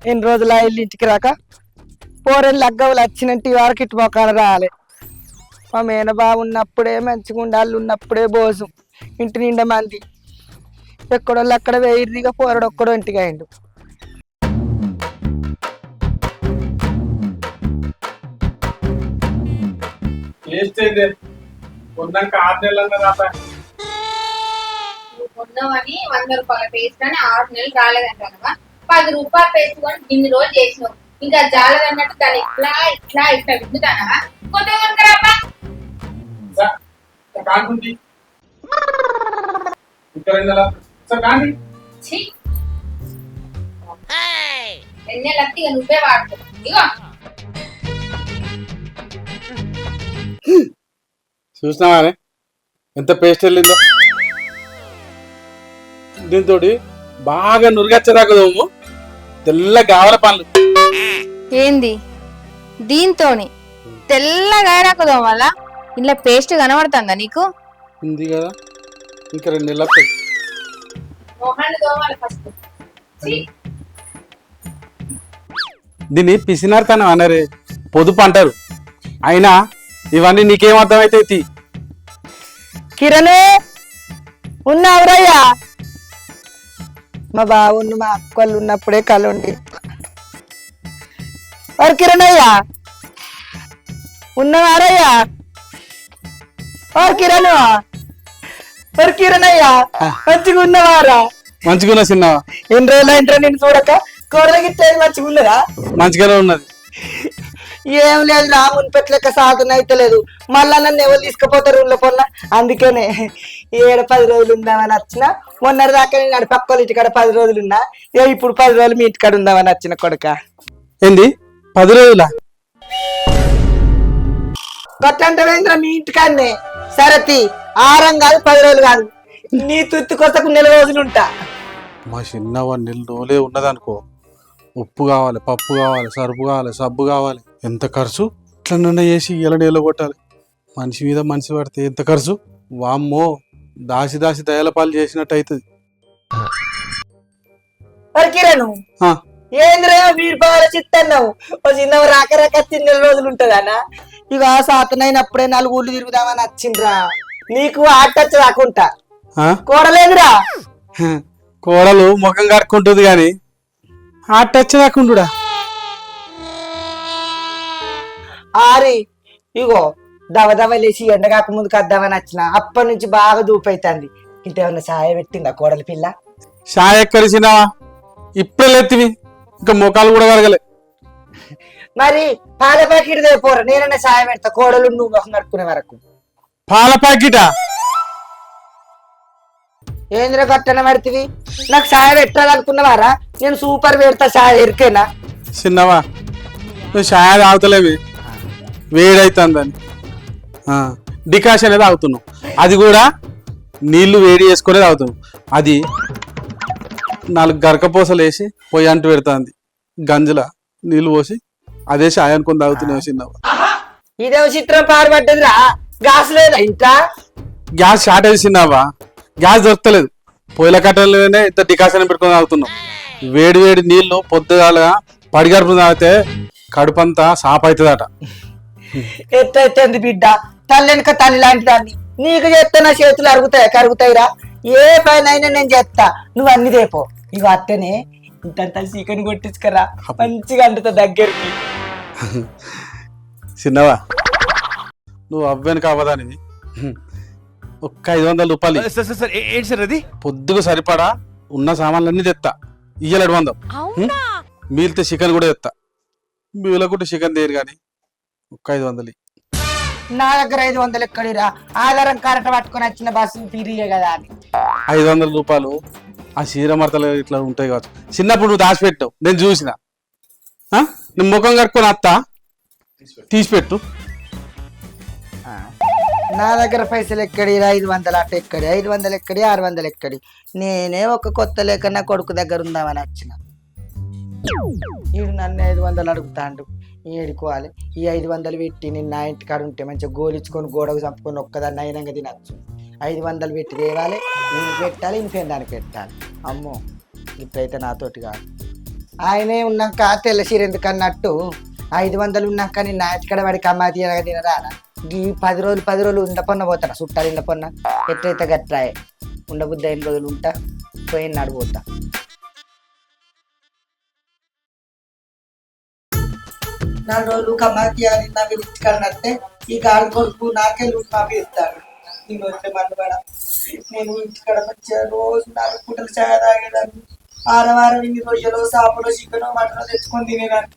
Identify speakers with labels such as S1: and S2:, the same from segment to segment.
S1: ఎన్ని రోజులు ఇల్లు ఇంటికి రాక పోరెళ్ళు లగ్గవులు వచ్చినట్టు ఈ వరకు ఇటు మొక్కలు రాలే. మా మేనబాబు ఉన్నప్పుడే మంచిగా ఉండాలి, ఉన్నప్పుడే బోసు ఇంటి నిండా మంది. ఎక్కడోళ్ళు అక్కడ వేయిరిగా పోరడు ఒక్కడో ఇంటికి అయిండు.
S2: కొన్నామని 100 రూపాయల పేస్ట్ అని 6 నెలలు రాలేదంటావా? 10 రూపాయల పేస్ట్ కొని ఇన్ని రోజులు చేసినావు. ఇంకా జాలదన్నట్టు దాన్ని ఇట్లా ఇట్లా ఇట్లా విందుతానా? కొత్తగా కొనుక్కరాపా. ఎన్నెలత్తి ఇక నువ్వే వాడుకో. ఇగో
S3: చూసినావా ఎంత పేస్ట్ వెళ్ళిందో. దీంతో బాగా నురుగచ్చరాకదోము తెల్ల గావల పనులు.
S4: ఏంది దీంతోని తెల్లగా రాకదాం వల్ల ఇంట్లో పేస్ట్ కనబడుతుందా నీకు?
S3: ఉంది కదా, ఇంకా 2 నెలలు వస్తాయి.
S2: మొహాన్ని దోమాలి ఫస్ట్.
S3: దీన్ని పిసినార్తనం అన్నారే, పొదుపు అంటారు. అయినా ఇవన్నీ నీకేం అర్థమైతే.
S1: కిరణే ఉన్నావురయ్యా? మా బావును మా అక్కలు ఉన్నప్పుడే కలుండి. వారు కిరణయ్యా ఉన్నవారయ్యా? వారు కిరణ్ వారు కిరణయ్యా మంచిగా ఉన్నవారా?
S3: మంచిగా చిన్నవా?
S1: ఎన్ని రోజులు ఇంట్లో నేను చూడక కూరలకి మంచిగా ఉన్నదా?
S3: మంచిగానే ఉన్నది.
S1: ఏం లేదు నా మునిపెట్లెక్క సాధన అయితే లేదు. మళ్ళా నన్ను ఎవరు తీసుకుపోతారు ఊళ్ళో పొన్న. అందుకనే 10 రోజులు ఉందామని వచ్చిన. మొన్నటి దాకా నేను పక్క ఇంటికాడ 10 రోజులు ఉన్నా. ఇప్పుడు 10 రోజులు మీ ఇంటికాడ ఉందామని వచ్చిన కొడుక.
S3: ఏంది 10 రోజులా?
S1: కొట్టంటే మీ ఇంటికాడనే సరతి 6 కాదు 10 రోజులు కాదు. నీ తుత్తి కొత్తకు 4 రోజులు ఉంటా.
S3: మా చిన్నవా 4 రోజులే ఉన్నదనుకో. ఉప్పు కావాలి, పప్పు కావాలి, సరుపు కావాలి, సబ్బు కావాలి. ఎంత ఖర్చు! ఇట్లా చేసి ఇలా నీళ్ళు కొట్టాలి. మనిషి మీద మనిషి పడితే ఎంత ఖర్చు! వామ్మో, దాసి దాసి దయాల పాలు చేసినట్టు అవుతుంది.
S1: కిరణ్ ఏంద్రే మీరు ఆలోచిస్తున్నావు? చిన్నవి రాక రాక 4 రోజులు ఉంటదనా? ఇక సాతనైనప్పుడే 4 ఊళ్ళు తిరుగుదామని వచ్చిండ్రా. నీకు ఆటచ్చు రాకుంటా కూడలేదురా.
S3: కూడలు ముఖం కడుక్కుంటుంది గాని ఆటచ్చు రాకుండా.
S1: ఆరి ఇగో దవదవలేసి ఎండగాక ముందుకు వద్దామని వచ్చిన. అప్పటి నుంచి బాగా దూపైతుంది. ఇంకేమన్నా సాయ పెట్టిందా కోడలి పిల్ల?
S3: సాయ ఎక్కడిసినావా? ఇప్పుడే లేతివి, ఇంకా ముఖాలు కూడా కరగలే.
S1: మరి పాల ప్యాకెట్ పోరా, నేనన్నా సాయ పెడతా కోడలు నువ్వు ముఖం కట్టుకునే వరకు.
S3: పాల ప్యాకెటా?
S1: ఏంద్ర కట్టన పడుతుంది? నాకు సాయ పెట్టాలనుకున్నవారా? నేను సూపర్ పెడతా సాయ ఎరికేనా?
S3: చిన్నవా నువ్వు సాయ తాగుతలేవి, వేడైతుందని డికాషన్ అనేది తాగుతున్నావు. అది కూడా నీళ్లు వేడి చేసుకునే తాగుతున్నావు. అది 4 గరకపోసలు వేసి పొయ్యి అంటు పెడుతుంది. గంజుల నీళ్లు పోసి అదే సాయ అనుకుని తాగుతున్నావు. చిన్నవా
S1: ఇదే చిత్రం పారుపడ్డదిరా. గ్యాస్ లేదా ఇంకా?
S3: గ్యాస్ షార్టేజ్ చిన్నవా, గ్యాస్ దొరకలేదు. పొయ్యిల కట్టెలనే ఇంత డికాషన్ పెట్టుకొని తాగుతున్నావు. వేడి వేడి నీళ్లు పొద్దుగాల పడిగడుపు తాగితే కడుపంతా సాప్ అవుతుందట.
S1: ఎత్తైతుంది బిడ్డ, తల్లెనక తల్లి లాంటి దాన్ని. నీకు చేస్తే నా చేతులు కరుగుతాయిరా. ఏ పైన అయినా నేను చేస్తా, నువ్వు అన్ని రేపో. ఇక అట్టనే ఇంతంత చికెన్ కొట్టించుకరా, మంచిగా అంటుతా దగ్గరికి.
S3: చిన్నవా నువ్వు అవ్వని కావదాని ఒక్క 500 రూపాయలు
S5: ఏంటి సార్ అది?
S3: పొద్దుకు సరిపడా ఉన్న సామాన్లన్నీ తెత్తా. ఇయ్యాలి 200. మీలితే చికెన్ కూడా తెత్తా. మీలకుంటే చికెన్ తీరు కానీ ఒక్క 500.
S1: నా దగ్గర 500 ఎక్కడిరా? ఆధారం కరెక్ట్ పట్టుకొని వచ్చిన బస్సు తిరిగే కదా అని.
S3: 500 రూపాయలు ఆ చీర మడతలు ఇట్లా ఉంటాయి కావచ్చు. చిన్నప్పుడు నువ్వు దాచిపెట్టావు, నేను చూసిన. నువ్వు ముఖం కట్టుకొని అత్తా తీసిపెట్టు.
S1: నా దగ్గర పైసలు ఎక్కడి? 500 అట్ట ఎక్కడి? 500 ఎక్కడి? 600 ఎక్కడి? నేనే ఒక కొత్త లేక నా కొడుకు దగ్గర ఉందామని వచ్చిన. ఈడు నన్ను 500 అడుగుతాండు. ఏడుకోవాలి. ఈ 500 పెట్టి నేను నా ఇంటికాడ ఉంటే మంచిగా గోలిచ్చుకొని గోడకు చంపుకొని ఒక్కదాన్ని అయినంగా తినచ్చు. 500 పెట్టి తేవాలి, నేను పెట్టాలి, ఇంకేం దానికి పెట్టాలి. అమ్మో ఇప్పుడైతే నాతోటి కాదు. ఆయనే ఉన్నాక తెల్ల చీర ఎందుకు అన్నట్టు 500 ఉన్నాక నేను నాచికడ వాడికి అమ్మ తీయగా తినరా ఈ 10 రోజులు ఉండపొన్న పోతాను చుట్టాలు ఉండపొన్న ఎట్లయితే గట్రాయే ఉండబుద్ధి 8 రోజులు ఉంటా పోయిన నాడు పోతా. నాలుగు రోజులు కమ్మాకి నాకు ఇచ్చుకన్నట్టే ఈ గాలి కొడుకు నాకే లూట్ మాపి ఇస్తాడు. నేను వచ్చే మండబడ నేను ఇంటికాడ మంచిగా రోజు 4 పూటలు చాయ్ తాగేదాన్ని. వారం ఇన్ని రొయ్యలు సాపులు చికెన్ మటన్ తెచ్చుకొని తినేదాన్ని.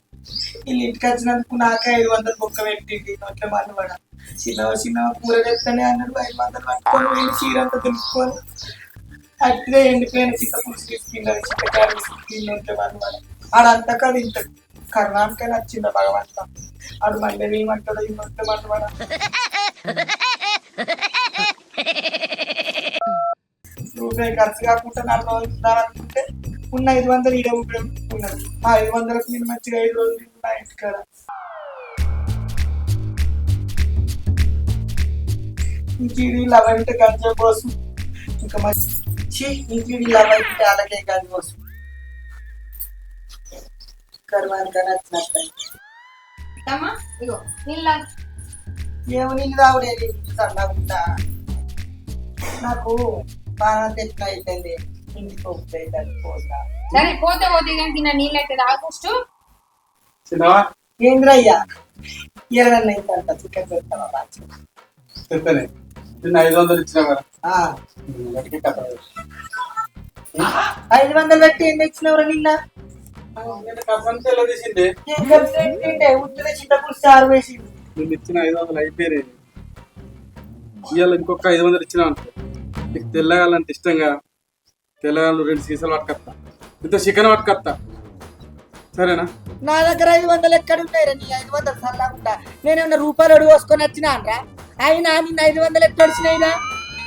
S1: వీళ్ళు ఇంటికి వచ్చినందుకు నాకే 500 బొక్క పెట్టింది. నోట్ల మండబడ చిన్న కూర తెస్తేనే అన్నాడు 500 పట్టుకొని వెళ్ళి చీరంతా దులుపుకొని అట్టిగా ఎండిపోయిన చిక్క పులుసు తీసుకున్నాడు. చిక్కకాయలు తీసుకుని నోట్ల మండబడ ఆడంతా కాదు ఇంత కర్ణానికే నచ్చింది భగవంత. ఆడు మళ్ళీ ఏమంటాడు ఈ నోట్ల మండబడ. రూపాయి ఖర్చు కాకుండా 4 రోజులు ఉండాలనుకుంటే ఉన్న 500 ఈడ ఉన్నది. ఆ 500కు నేను మంచిగా 5 రోజులు నా ఇంటికాడ. ఇంకీడి లవంటే గంజ కోసం ఇంకా మంచి ఇంకీడి లవంటే అలాగే గంజ కోసం కర్మానిక నచ్చినట్టు ఏమో నీళ్ళు తాగుడే సన్నగుంటా. నాకు బాగా తెచ్చిన అయిపోయింది. ఇంటికి పోతే పోతా.
S2: సరే పోతే పోతే కానీ నా నీళ్ళు అయితే తాగుస్తూ
S1: ఏంద్రయ్యా ఇరవై అయితే చికెన్ పెడతావా బాగా
S3: చెప్పానే నిన్న 500 ఇచ్చినా కదా
S1: 500 పెట్టి ఏం తెచ్చినవరా నిన్న?
S3: తీసింది
S1: ఉట్టిన చింతపులు చారు వేసింది.
S3: నేను ఇచ్చిన 500 అయిపోయినాయి. ఇవాళ ఇంకొక 500 ఇచ్చినా అనుకో నీకు తెల్లగాలంటే ఇష్టంగా తెల్లగాళ్ళు 2 సీసాలు పట్టుకొస్తా ఇంత చికెన్ పట్టుకొస్తా సరేనా?
S1: నా దగ్గర 500 ఎక్కడ ఉంటాయి నీ 500 సల్లాగుంటా. నేనేమన్నా రూపాయలు అడుగు వసుకొని వచ్చినా అనరా? అయినా నిన్న 500 ఎక్కడ వచ్చినాయినా?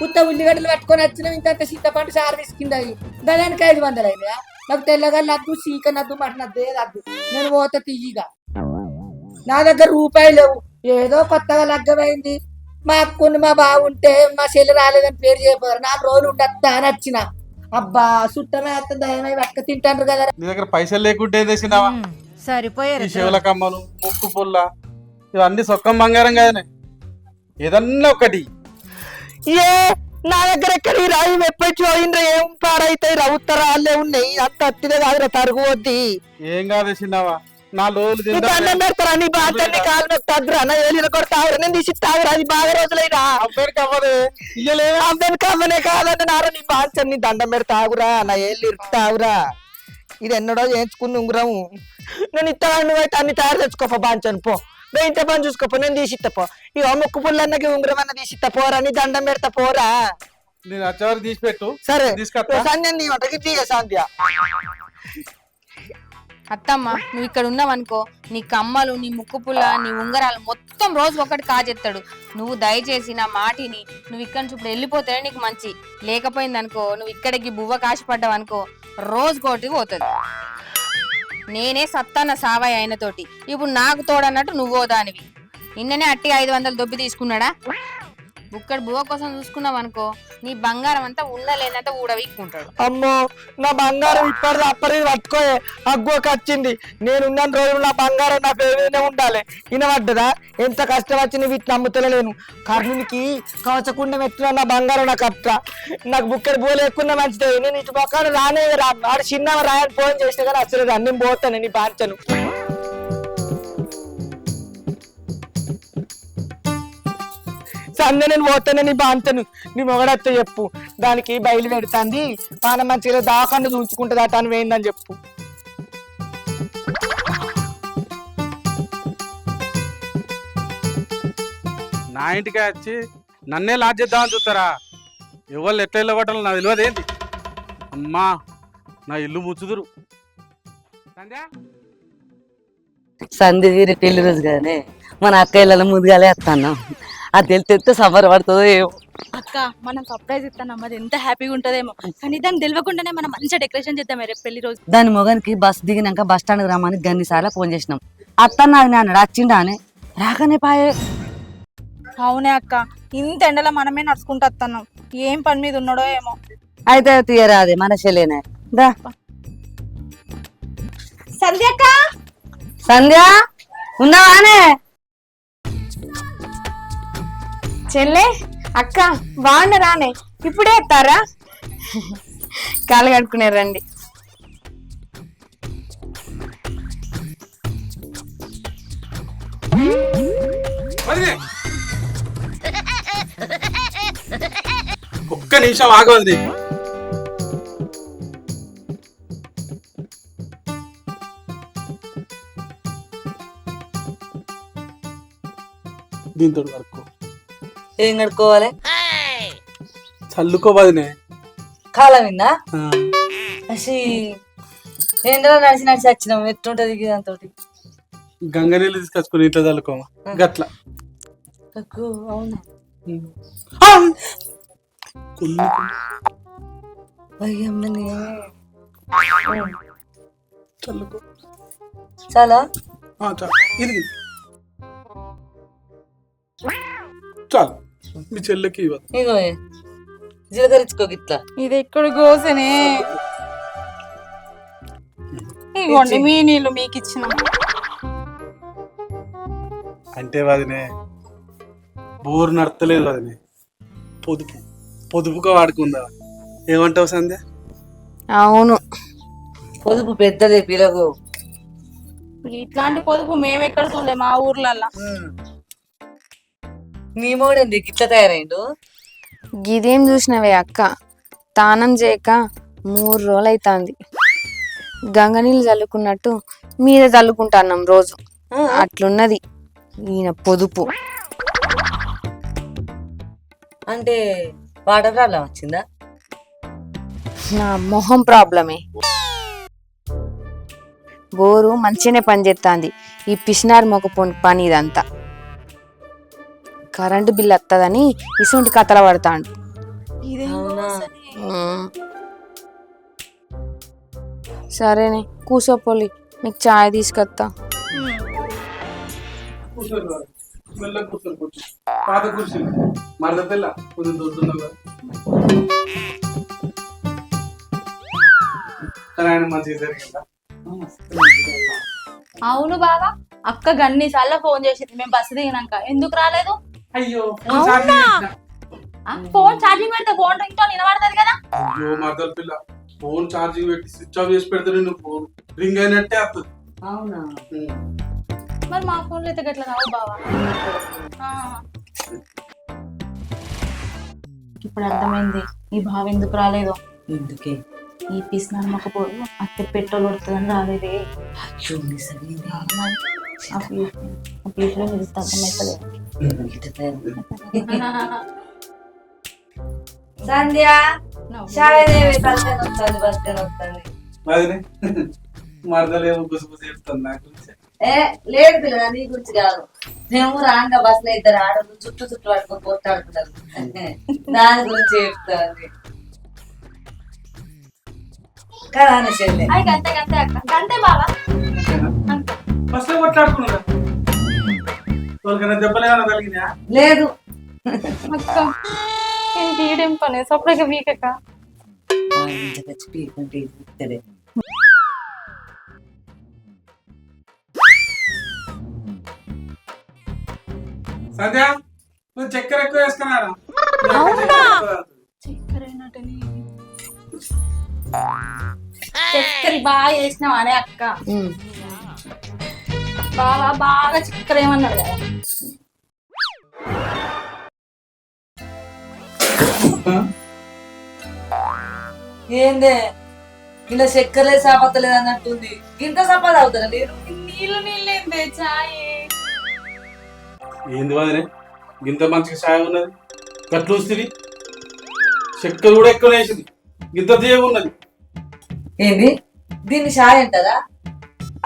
S1: ఉత్త ఉల్లిగడ్డలు పట్టుకొని వచ్చినావు. ఇంత చింతపండు చారు తీసుకుంది అవి దానికి 500 అయినా. నాకు తెల్లగల్లు వద్దు చికెన్ వద్దు మటన్ వద్దు ఏది వద్దు. నేను పోతా తీయగా. నా దగ్గర రూపాయలు లేవు. ఏదో కొత్తగా లగ్గమైంది. మా అక్కుని మా బాగుంటే మా చెల్లి రాలేదని పేరు చేయపోయారు. 4 రోజులు ఉండద్దా అని వచ్చిన. అబ్బా చుట్టమే అత్త దయమై పక్క తింటారు కదా.
S3: నీ దగ్గర పైసలు లేకుంటే ఏం చేసినావా?
S4: సరిపోయారు
S3: శివుల కమ్మలు ముక్కు పుల్ల ఇవన్నీ సొక్కం బంగారం కదనే. ఏదన్నా ఒకటి
S1: ఏ నా దగ్గర ఎక్కడ రాయి ఎప్పటి పోయిండ్రా? ఏం పాడైతాయి రా? ఉత్తరాలే ఉన్నాయి. అంత అత్తిదే కాదురా తరుగు వద్ది.
S3: ఏం కాదేసినావా? 4 రోజులు
S1: దండం పెడతారా? నీ బాధ్యత కాలు నొక్కురా నా ఏలిన కొడతావురా. నేను తీసి తాగురా. అది బాగా రోజులైనా
S3: అబ్బాయికి అవ్వదే ఇయ్యలే
S1: అబ్బాయికి అవ్వనే కాదంటే నారా నీ బాధ్యత. నీ దండం పెడతావురా నా ఏళ్ళు ఇరుతావురా. ఇది ఎన్నడో చేయించుకుని ఉంగురాము. నేను ఇస్తాను నువ్వైతే అన్ని తయారు తెచ్చుకోపో బాంచను పో. ఇంత పని చూసుకోపో. నేను తీసిస్తా పో. ఇక ముక్కు పుల్లన్నకి ఉంగరం అన్న తీసిస్తా పోరా. నీ దండం పెడతా పోరా.
S3: నేను వచ్చేవారు తీసి పెట్టు.
S1: సరే
S3: తీసుకొస్తా.
S1: సంధ్య నీ వంటకి తీయ సంధ్య.
S4: అత్తమ్మ నువ్వు ఇక్కడ ఉన్నావనుకో నీ కమ్మలు నీ ముక్కు పుల్ల నీ ఉంగరాలు మొత్తం రోజు ఒకటి కాజెత్తాడు. నువ్వు దయచేసి నా మాటిని నువ్వు ఇక్కడ నుంచి ఇప్పుడు వెళ్ళిపోతేనే నీకు మంచి. లేకపోయిందనుకో నువ్వు ఇక్కడికి బువ్వ కాశపడ్డావు అనుకో రోజుకోటి పోతుంది. నేనే సత్తాన సావాయి అయినతోటి ఇప్పుడు నాకు తోడన్నట్టు నువ్వో దానివి. నిన్ననే అట్టి 500 దొబ్బి తీసుకున్నాడా? బుక్కడ బువ్వ కోసం చూసుకున్నావు అనుకో నీ బంగారం అంతా ఉండలేనంత ఊడవీక్కుంటాడు.
S1: అమ్మో నా బంగారం ఇప్పటిది అప్పటి పట్టుకోయే అగ్గోకి వచ్చింది. నేనున్న రోజులు నా బంగారం నా పేరునే ఉండాలి. వినబడ్డదా? ఎంత కష్టం వచ్చింది వీటిని నమ్ముతలేను. కర్ణునికి కవచకుండా మెట్టిన నా బంగారం నాకు అత్త. నాకు బుక్కడ బువ్వ లేకుండా మంచిదే. నేను ఇటు పక్కన రానే ఆడు చిన్న రాయని ఫోన్ చేసినా కానీ అసలు అన్నీ పోతాను నీ బాంచను. సందే నేను పోతాను నీ బాంతను. నీ మొగడత్త చెప్పు. దానికి బయలు పెడుతుంది. పాన మంచిగా దాకాన్ని చూసుకుంటుంది అట అని వేయిందని చెప్పు.
S3: నా ఇంటికి వచ్చి నన్నే లాజ్ చేద్దామని చూస్తారా? ఎవరు ఎట్లా వెళ్ళగొట్టాలో నాకు తెలియదు ఏంటి. అమ్మా నా ఇల్లు ముచ్చుదురు.
S5: సంధి తీరి పెళ్లి రోజు కదనే మన అక్కయ్యల ముందుగాలే వస్తాను. అది తెలితే సమ్మర్ పడుతుందో ఏమో.
S6: అక్క మనం సర్ప్రైజ్ ఇస్తాను అమ్మది ఎంత హ్యాపీగా ఉంటదేమో. కానీ దానికి తెలియకుండానే మనం మంచిగా డెకరేషన్ చేద్దాం రేపు పెళ్లి రోజు.
S5: దాని మొగనికి బస్ దిగినాక బస్ స్టాండ్కి రమ్మని గన్నిసార్లు ఫోన్ చేసినాం. అత్తన్న అది అన్నాడు వచ్చిండా అని రాకనే పాయే.
S6: అవునే అక్క ఇంత ఎండలో మనమే నడుచుకుంటూ వస్తున్నాం. ఏం పని మీద ఉన్నాడో ఏమో.
S5: అయితే తీయరాదే మన చెల్లేనే దా.
S6: సంధ్యక్క
S5: సంధ్య ఉన్నావానే?
S4: చెల్లె అక్క బాగున్నారానే? ఇప్పుడే ఎత్తారా? కాలు కడుక్కునే రండి.
S3: ఒక్క నిమిషం ఆగవద్ది. దీంతో కడుక్కో.
S5: ఏం కడుక్కోవాలి?
S3: చల్లుకో వదినే.
S5: కాలం విన్నా అసి ఏంటో నడిచి నడిచి వచ్చినాం. ఎట్టుంటది దాంతో?
S3: గంగ నీళ్ళు తీసుకొచ్చుకుని ఇట్లా చల్లుకోమా గట్ల.
S5: అవునా?
S3: చల్లుకో.
S5: చాలా
S3: ఇది చాలు. మీ చెల్లెకి ఇవ్వదు.
S5: ఇగో జీలకరించుకో గిట్లా.
S6: ఇది ఎక్కడ గోసనే? ఇగోండి మీ నీళ్ళు మీకు ఇచ్చిన.
S3: అంటే వదినే బోరు నడతలేదు వదినే. పొదుపుగా వాడుకుందా. ఏమంటావు సంధ్య?
S4: అవును,
S5: పొదుపు పెద్దదే పిలకు.
S6: ఇట్లాంటి పొదుపు మేము ఎక్కడ చూడలే మా ఊర్లల్లో.
S5: నీ మోడేంది గిట్లా తయారైండు?
S4: గిదేం చూసినవే అక్క, తానం చేయక 3 రోజులు అవుతుంది. గంగ నీళ్ళు చల్లుకున్నట్టు మీద చల్లుకుంటున్నాం రోజు. అట్లున్నది ఈయన పొదుపు.
S5: అంటే వాటర్ ప్రాబ్లం వచ్చిందా?
S4: నా మొహం ప్రాబ్లమే. బోరు మంచిగానే పనిచేస్తుంది. ఈ పిసినార్ మొక్క పని ఇదంతా. కరెంటు బిల్ వస్తుందని ఇసుంటి కథల పడతాడు. సరేనే కూసోపోలి, మీకు చాయ్ తీసుకొస్తా.
S3: పాత కుర్చీలు మరద పిల్ల కొంచెం దొరుకుతున్నా ఆయన మంచిగా జరిగిందా?
S6: అవును బావా, అక్క గన్ని సార్లు ఫోన్ చేసింది మేము బస్సు దిగినాక. ఎందుకు రాలేదు?
S3: అయ్యో
S6: ఫోన్ ఛార్జింగ్ పెడితే ఫోన్ రింగ్ టోన్ వినబడుతుంది కదా.
S3: అయ్యో మరదల పిల్ల ఫోన్ ఛార్జింగ్ పెట్టి స్విచ్ ఆఫ్ చేసి పెడితే నేను ఫోన్ రింగ్ అయినట్టే వస్తుంది.
S5: అవునా?
S6: మరి మా ఫోన్లో అయితే గట్లా రావు బావా. ఇప్పుడు అర్థమైంది ఈ బావ ఎందుకు రాలేదు.
S5: ఎందుకే?
S6: ఈ పిసినారు మొక్కపోదు అత్తే పెట్రోల్ పడుతుందని రాలేదే. ఆ ప్లేస్లో మీరు అర్థమవుతలేదు.
S5: సంధ్య
S3: మరదలేమో గుసగుస చెప్తాను నా గురించి.
S5: లేదు పిల్లగా, నీ గురించి కాదు. మేము రాంగా బస్ లో 2 ఆడలు చుట్టూ పట్టుకొని కొట్టాడుతున్నారు. దాని గురించి చెప్తాను కదా. చెల్లి
S6: అంతే బావా.
S3: బస్ లో కొట్లాడుకున్నారు. వాళ్ళకన్నా దెబ్బలేమన్నా కలిగినా?
S5: లేదు.
S6: అక్క ఈడేం పని సపరేట్గా వీకక్క.
S3: సంధ్య నువ్వు చక్కెర ఎక్కువ వేసుకున్నారా?
S6: చక్కెర బాగా వేసినావు అనే అక్క. బాగా బాగా చక్కెర ఏమన్నాడు కదా.
S5: ఏందే ఇలా చక్కెరలే సాపత్తలేదు అన్నట్టుంది. ఇంత సంపాద అవుతారా మీరు?
S6: నీళ్ళు నీళ్ళేందే చాయ్.
S3: ఏంది వదిలే గింత మంచిగా సాయం ఉన్నది గట్లు వస్తుంది. చక్కెర కూడా ఎక్కువ వేసింది. గింత తీయగా ఉన్నది.
S5: ఏంది దీన్ని షాయ్ అంటారా?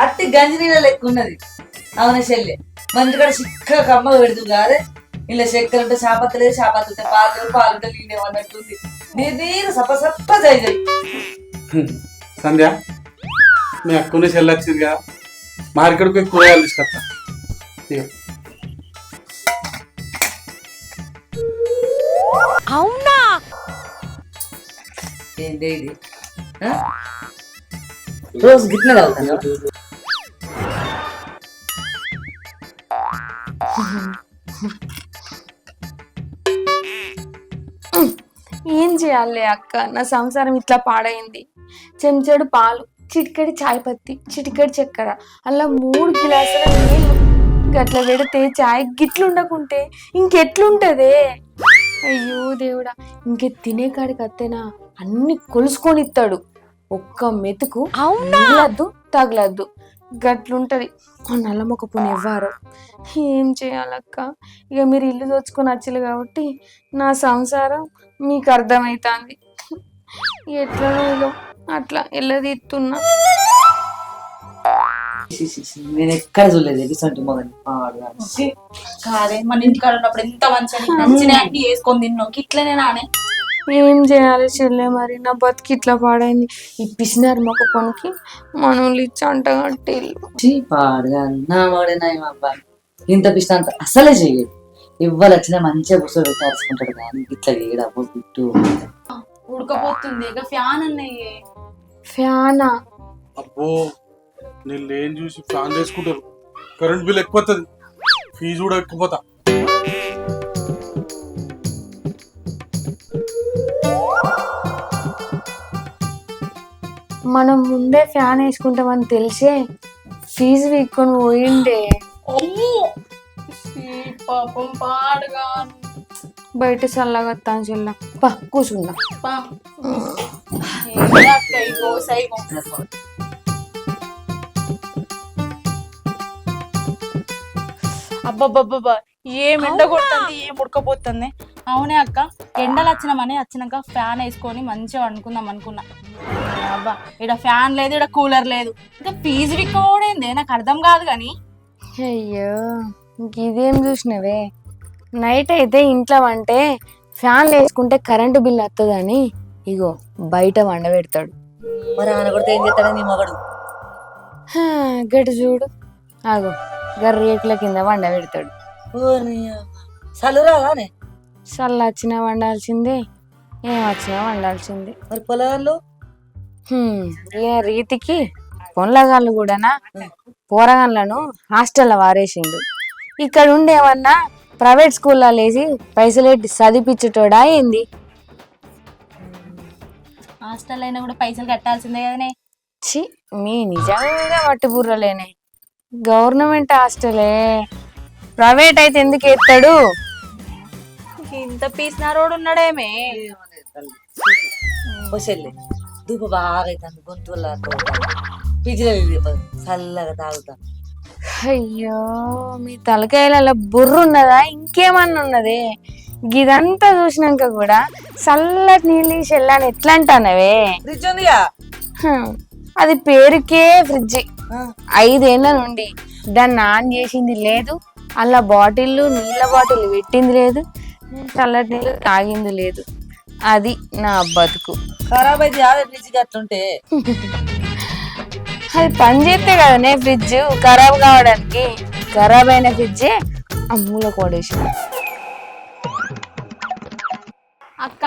S5: అట్టి గంజి నీళ్ళ లెక్క ఉన్నది. అవునా చెల్లె? మంచిగా చిక్కగా కమ్మగా పెడుతు కాదే. ఇలా చక్కెర అంటే చాపత్తలేదు, చాపత్తుంటే పాలు పాలుంటే నీళ్ళు అన్నట్టుంది. నీరు సప్ప సప్ప చేయి.
S3: సంధ్య మీ అక్కునే చెల్లొచ్చింది కదా, మార్కెట్కి కూరగాయలు తీసుకొస్తా.
S6: అవునా?
S5: ఏంటి ఇది? రోజు గిట్ల తాగుతాను.
S4: చేయాలి అక్క, నా సంసారం ఇట్లా పాడైంది. చెంచాడు పాలు, చిటికెడి చాయ్ పత్తి, చిటికెడి చక్కెర, అలా 3 గిలాసుల నీళ్ళు గట్ల పెడితే చాయ్ గిట్లుండకుంటే ఇంకెట్లుంటదే? అయ్యో దేవుడా, ఇంకే తినే కాడికి అత్తేనా అన్ని కొలుసుకొని ఇస్తాడు. ఒక్క మెతుకు తగలద్దు తగలద్దు గట్లుంటది. నల్లమొక్క పోనీ ఎవ్వరు ఏం చేయాలక్క? ఇక మీరు ఇల్లు దోచుకొని వచ్చిలు కాబట్టి నా సంసారం మీకు అర్థమవుతుంది. ఎట్లనో ఇదో అట్లా ఎల్లదీస్తున్నా.
S5: నేను ఎక్కడ చూడలేదు ఇటువంటి మొగని పాడుగాను.
S6: కాదే మన ఇంటికాడ ఉన్నప్పుడు ఎంత మంచిగా నచ్చిన అన్ని వేసుకొని తిన్నావు, ఇట్లనే నానే.
S4: ఏం చేయాలి చెల్లె, మరి నా బతికి ఇట్లా పాడైంది. ఈ పిసినారు మొక్క పనికి మనోళ్ళు ఇచ్చి అంటగట్టి
S5: పాడుగాను. నా వాడేనా అబ్బాయి ఇంత పిష్ట అంత అసలే చెయ్యడు. ఇవ్వాలి వచ్చినా మంచిగా కూర్చోబెట్టి అరుచుకుంటాడు కానీ ఇట్లా చేయడబ్బో గుట్టు.
S6: ఉడకపోతుంది ఇక ఫ్యాన్ అన్నయ్యే.
S4: ఫ్యానా?
S3: అబ్బో నేను ఏం చూసి ఫ్యాన్ చేసుకుంటారు, కరెంట్ బిల్ ఎక్కువతుంది, ఫీజు కూడా ఎక్కువతా.
S4: మనం ముందే ఫ్యాన్ వేసుకుంటామని తెలిసే ఫీజు వీక్కొని పోయిండే.
S6: పాపం పాడుగా.
S4: బయట చల్లగా వస్తాను చెల్ల, పా కూర్చుందా.
S6: అబ్బబ్బబ్బబ్బా, ఏం ఎండ కొడుతుంది, ఏం ఉడకపోతుంది. అవునే అక్క, ఎండలు వచ్చినాక ఫ్యాన్ వేసుకొని మంచిగా వండుకుందాం అనుకున్నా. అబ్బా ఇక్కడ ఫ్యాన్ లేదు, ఇక్కడ కూలర్ లేదు, ఇంకా ఫీజు విక్కోడేందే నాకు అర్థం కాదు కానీ.
S4: అయ్యో ఇదేం చూసినవే, నైట్ అయితే ఇంట్లో వంటే ఫ్యాన్ వేసుకుంటే కరెంటు బిల్ వస్తుందని ఇగో బయట వండబెడతాడు.
S5: మరి ఆయన కొడితే ఏం చేస్తాడు నీ మగడు?
S4: గడి చూడు, ఆగో రేకుల కింద వండబెడతాడు.
S5: చలురాగానే
S4: చల్ల వచ్చినా వండాల్సిందే, ఏం వచ్చినా వండాల్సిందే.
S5: మరి పొలాల్లో
S4: ఏ రీతికి పొన్లగాళ్ళు కూడానా పోరగాళ్ళను హాస్టల్లో వారేసిండు. ఇక్కడ ఉండేమన్నా ప్రైవేట్ స్కూల్లో లేసి పైసలెట్టి చదివించుటోడా ఏంది?
S6: హాస్టల్ అయినా కూడా పైసలు కట్టాల్సిందే కదనే.
S4: చి మీ నిజంగా మట్టి బుర్రలేనే. గవర్నమెంట్ హాస్టలే, ప్రైవేట్ అయితే ఎందుకు ఎత్తాడు?
S6: ఇంత పీసినారోడు ఉన్నాడేమే.
S5: చెల్లి దుబ్బ బాగా అవుతాను, గొంతుల పిజ్జలు చల్లగా తాగుతా.
S4: అయ్యో మీ తలకాయల బుర్ర ఉన్నదా ఇంకేమన్నా ఉన్నదే? ఇదంతా చూసినాక కూడా చల్లటి నీళ్ళు చెల్లని ఎట్లా అంటానవే?
S5: ఫ్రిడ్జ్ ఉందిగా,
S4: అది పేరుకే ఫ్రిడ్జ్. 5 ఏళ్ల నుండి దాన్ని ఆన్ చేసింది లేదు, అలా నీళ్ళ బాటిల్ పెట్టింది లేదు, చల్లటి నీళ్ళు తాగింది లేదు. అది నా బతుకు.
S5: ఖరాబ్ అయితే అదే ఫ్రిడ్జ్ అట్లుంటే.
S4: అది పని చేస్తే కదనే ఫ్రిడ్జ్ ఖరాబ్ కావడానికి. ఖరాబ్ అయిన ఫ్రిడ్జే అమ్ముల కొడేసిన.
S6: అక్క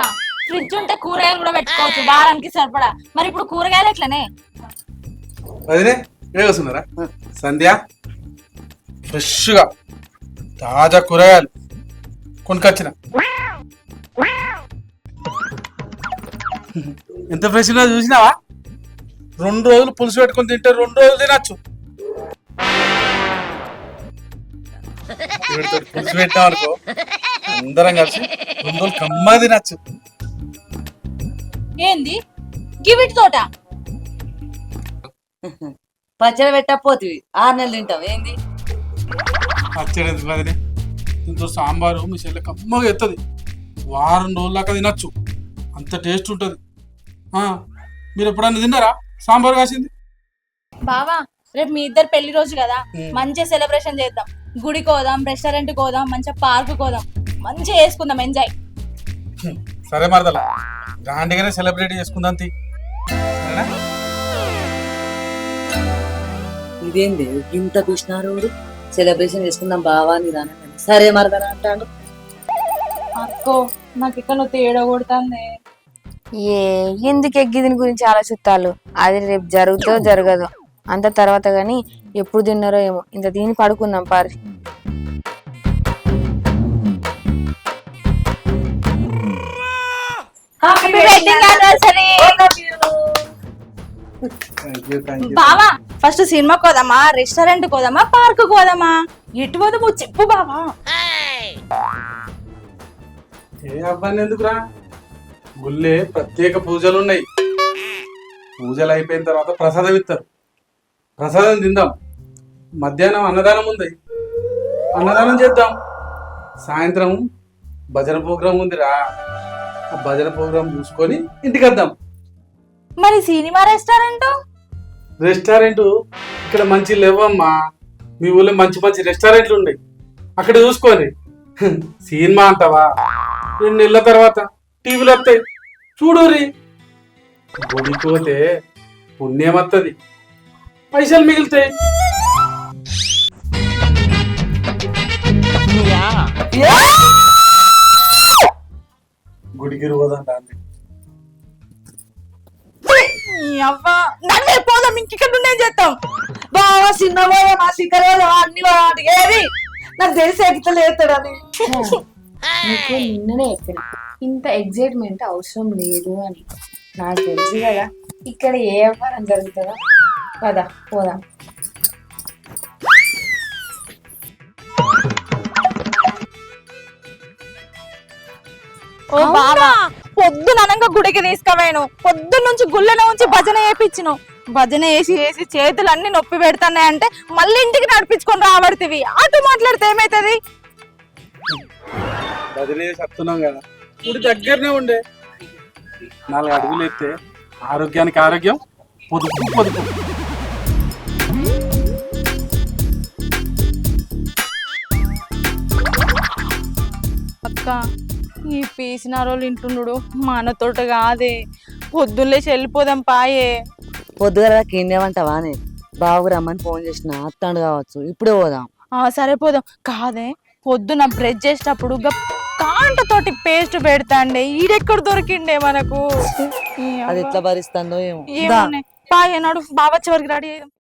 S6: ఫ్రిడ్జ్ ఉంటే కూరగాయలు కూడా పెట్టుకోవచ్చు వారానికి సరిపడా. మరి ఇప్పుడు కూరగాయలు ఎట్లనే?
S3: అదినే వస్తున్నారా సంధ్య? ఫ్రెష్గా తాజా కూరగాయలు కొనుకొచ్చిన. ఎంత ఫ్రెష్ గా చూసినావా? 2 రోజులు పులుసు పెట్టుకొని తింటే 2 రోజులు తినచ్చు. పులుసు పెట్టాం అనుకో అందరం కలిసి 2 రోజులు కమ్మగా తినచ్చు.
S6: ఏంది గివిటి తోట?
S5: పచ్చడి పెట్టకపోతుంది 6 నెలలు తింటావు ఏంది?
S3: పచ్చడి ఎందుకు కదనే, దీంతో సాంబారు మీ చెల్లె కమ్మగా ఎత్తది, వారం రోజుల దాకా తినచ్చు, అంత టేస్ట్ ఉంటుంది. మీరు ఎప్పుడన్నా తిన్నారా సాంబార్ కాసింది?
S6: బావా రేపు మీ ఇద్దరు పెళ్లి రోజు కదా, మంచిగా సెలబ్రేషన్ చేద్దాం. గుడికి పోదాం, రెస్టారెంట్ పోదాం, మంచిగా పార్క్ పోదాం, మంచిగా చేసుకుందాం, ఎంజాయ్.
S3: సరే మరదలా, గ్రాండ్గానే సెలబ్రేట్ చేసుకుందాం.
S5: ఇదేంది ఇంత పిచ్చినారోడు సెలబ్రేషన్ చేసుకుందాం బావా అని రాను. సరే మరదలా అంటాడు.
S6: అక్కో నాకు ఇక్కడ నువ్వు తేడా కొడుతుంది.
S4: ఎందుకు ఎగ్గి దీని గురించి ఆలోచిస్తాలు? అది రేపు జరుగుతో జరగదు అంత తర్వాత గాని. ఎప్పుడు తిన్నారో ఏమో, ఇంత తిని పడుకుందాం పారి.
S6: బావా ఫస్ట్ సినిమా కోదామా, రెస్టారెంట్ కోదామా, పార్క్ కోదామా? ఎటు పోదామో చెప్పు బావా.
S3: ఏ అబ్బాయి ఎందుకురా, గుళ్ళే ప్రత్యేక పూజలు ఉన్నాయి. పూజలు అయిపోయిన తర్వాత ప్రసాదం ఇస్తారు, ప్రసాదం తిందాం. మధ్యాహ్నం అన్నదానం ఉంది, అన్నదానం చేద్దాం. సాయంత్రం భజన ప్రోగ్రాం ఉందిరా, ఆ భజన ప్రోగ్రాం చూసుకొని ఇంటికి వద్దాం.
S6: మరి సినిమా
S3: రెస్టారెంట్ ఇక్కడ మంచి లేవమ్మా, మీ ఊళ్ళో మంచి మంచి రెస్టారెంట్లు ఉన్నాయి, అక్కడ చూసుకోండి. సినిమా అంటావా, 2 నెలల తర్వాత టీవీలు వస్తాయి చూడురి. గుడికి పోతే పుణ్యం వస్తుంది, పైసలు మిగులుతాయి. గుడికి పోదంట
S6: అవ్వా నన్నే పోదాం, ఇంకెక్కడ ఉండే చేద్దాం.
S5: బావా చిన్న బావా నా శిఖర అన్ని వాటికి ఏది నాకు తెలిసి ఎక్కితలు వేస్తాడని.
S4: నీకు నిన్ననే చెప్పిన ఇంత ఎగ్జైట్మెంట్ అవసరం లేదు అని. నాకు తెలుసు కదా ఇక్కడ ఏ వ్యాపారం జరుగుతుందో. కదా పోదాం.
S6: ఓ బావా పొద్దున అనంగా గుడికి తీసుకుపోయాను, పొద్దున్న నుంచి గుళ్ళలో ఉంచి భజన చేపించను. భజన వేసి వేసి చేతులు అన్ని నొప్పి పెడుతున్నాయంటే మళ్ళీ ఇంటికి నడిపించుకొని రాబడుతుంది. అటు మాట్లాడితే ఏమైతుంది?
S3: బదిలీ చెప్తున్నాం కదా, గుడి దగ్గరనే ఉండే 4 అడుగులు ఎత్తే ఆరోగ్యానికి ఆరోగ్యం, పొదుపు పొదుపు.
S6: అక్క ఈ పీసిన రోజులు ఇంటున్నాడు మనతోట కాదే, పొద్దున్నేసి వెళ్ళిపోదాం పాయే.
S5: పొద్దుగా కిందేమంటావా అని బాబు రమ్మని ఫోన్ చేసిన అత్తాడు కావచ్చు, ఇప్పుడే పోదాం.
S6: సరే పోదాం. కాదే పొద్దున బ్రష్ చేసేటప్పుడు కాంటతోటి పేస్ట్ పెడతాండే, ఈడెక్కడ దొరికిండే మనకు.
S5: అది ఎట్లా భరిస్తుందో ఏమో.
S6: ఏమన్నా పాయే నాడు బాబా చివరికి రెడీ అయ్యాం.